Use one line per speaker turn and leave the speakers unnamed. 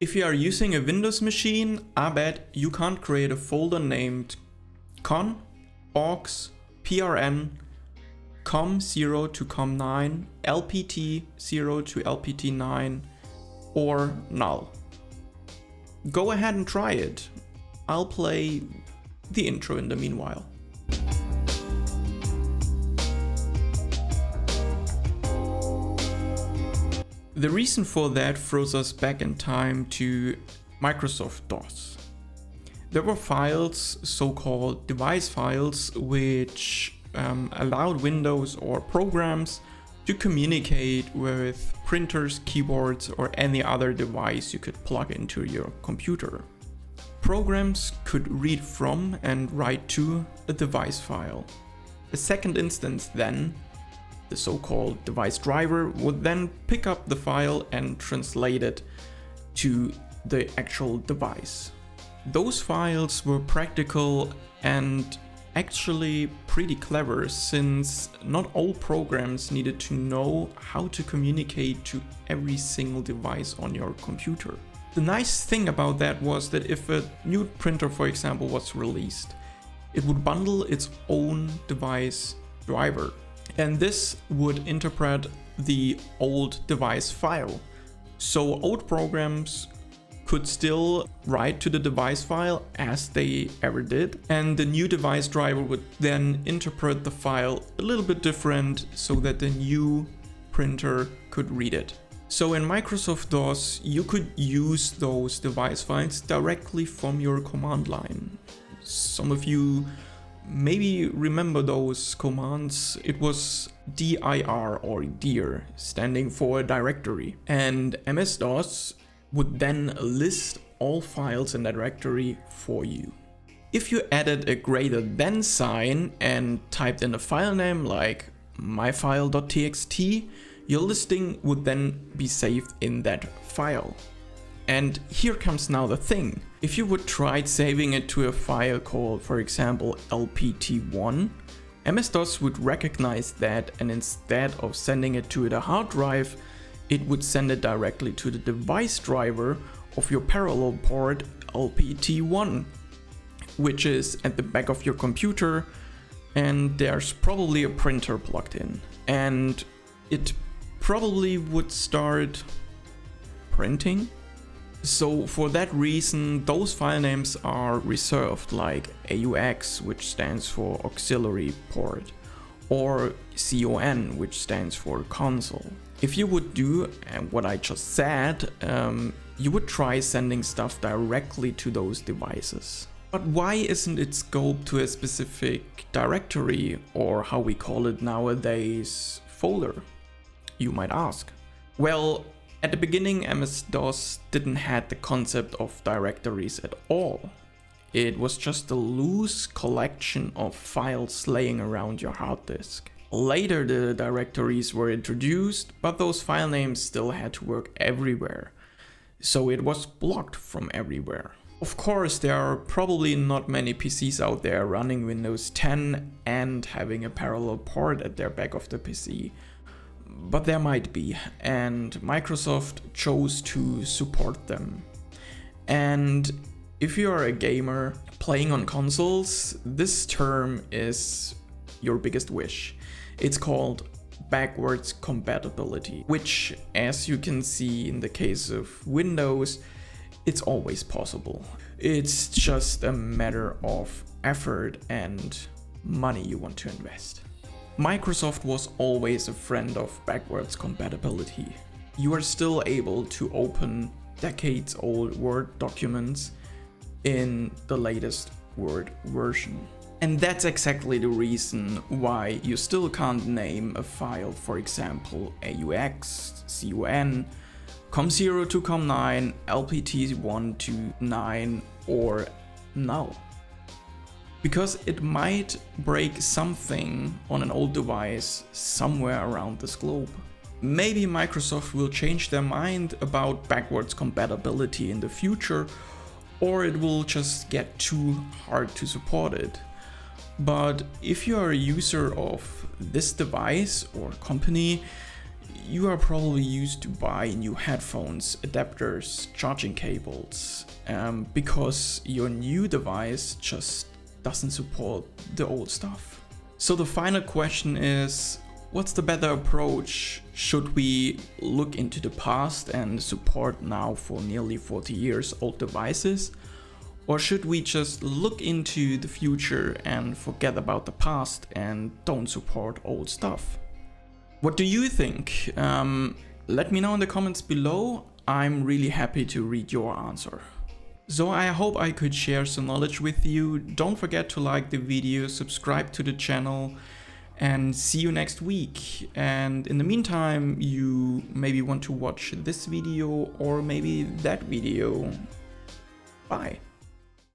If you are using a Windows machine, I bet you can't create a folder named con, aux, prn, com0 to com9, lpt0 to lpt9, or null. Go ahead and try it. I'll play the intro in the meanwhile. The reason for that throws us back in time to Microsoft DOS. There were files, so-called device files, which allowed Windows or programs to communicate with printers, keyboards, or any other device you could plug into your computer. Programs could read from and write to a device file. A second instance then, the so-called device driver, would then pick up the file and translate it to the actual device. Those files were practical and actually pretty clever, since not all programs needed to know how to communicate to every single device on your computer. The nice thing about that was that if a new printer, for example, was released, it would bundle its own device driver. And this would interpret the old device file. So old programs could still write to the device file as they ever did, and the new device driver would then interpret the file a little bit different so that the new printer could read it. So in Microsoft DOS, you could use those device files directly from your command line. Some of you maybe remember those commands. It was dir or dir, standing for directory, and MS-DOS would then list all files in that directory for you. If you added a greater than sign and typed in a file name like myfile.txt, your listing would then be saved in that file. And here comes now the thing. If you would try saving it to a file called, for example, lpt1, MS-DOS would recognize that, and instead of sending it to the hard drive, it would send it directly to the device driver of your parallel port lpt1, which is at the back of your computer, and there's probably a printer plugged in. And it probably would start printing. So for that reason, those file names are reserved, like AUX, which stands for auxiliary port, or CON, which stands for console. If you would do what I just said, you would try sending stuff directly to those devices. But why isn't it scoped to a specific directory, or how we call it nowadays, folder, you might ask? Well, at the beginning, MS-DOS didn't have the concept of directories at all. It was just a loose collection of files laying around your hard disk. Later the directories were introduced, but those file names still had to work everywhere, so it was blocked from everywhere. Of course, there are probably not many PCs out there running Windows 10 and having a parallel port at their back of the PC. But there might be, and Microsoft chose to support them. And if you are a gamer playing on consoles, this term is your biggest wish. It's called backwards compatibility, which, as you can see in the case of Windows, it's always possible. It's just a matter of effort and money you want to invest. Microsoft was always a friend of backwards compatibility. You are still able to open decades-old Word documents in the latest Word version. And that's exactly the reason why you still can't name a file, for example, AUX, CON, com0 to com9, lpt1 to 9, or null. Because it might break something on an old device somewhere around this globe. Maybe Microsoft will change their mind about backwards compatibility in the future, or it will just get too hard to support it. But if you are a user of this device or company, you are probably used to buy new headphones, adapters, charging cables, because your new device just doesn't support the old stuff. So the final question is, what's the better approach? Should we look into the past and support now for nearly 40 years old devices? Or should we just look into the future and forget about the past and don't support old stuff? What do you think? Let me know in the comments below. I'm really happy to read your answer. So I hope I could share some knowledge with you. Don't forget to like the video, subscribe to the channel, and see you next week. And in the meantime, you maybe want to watch this video or maybe that video. Bye.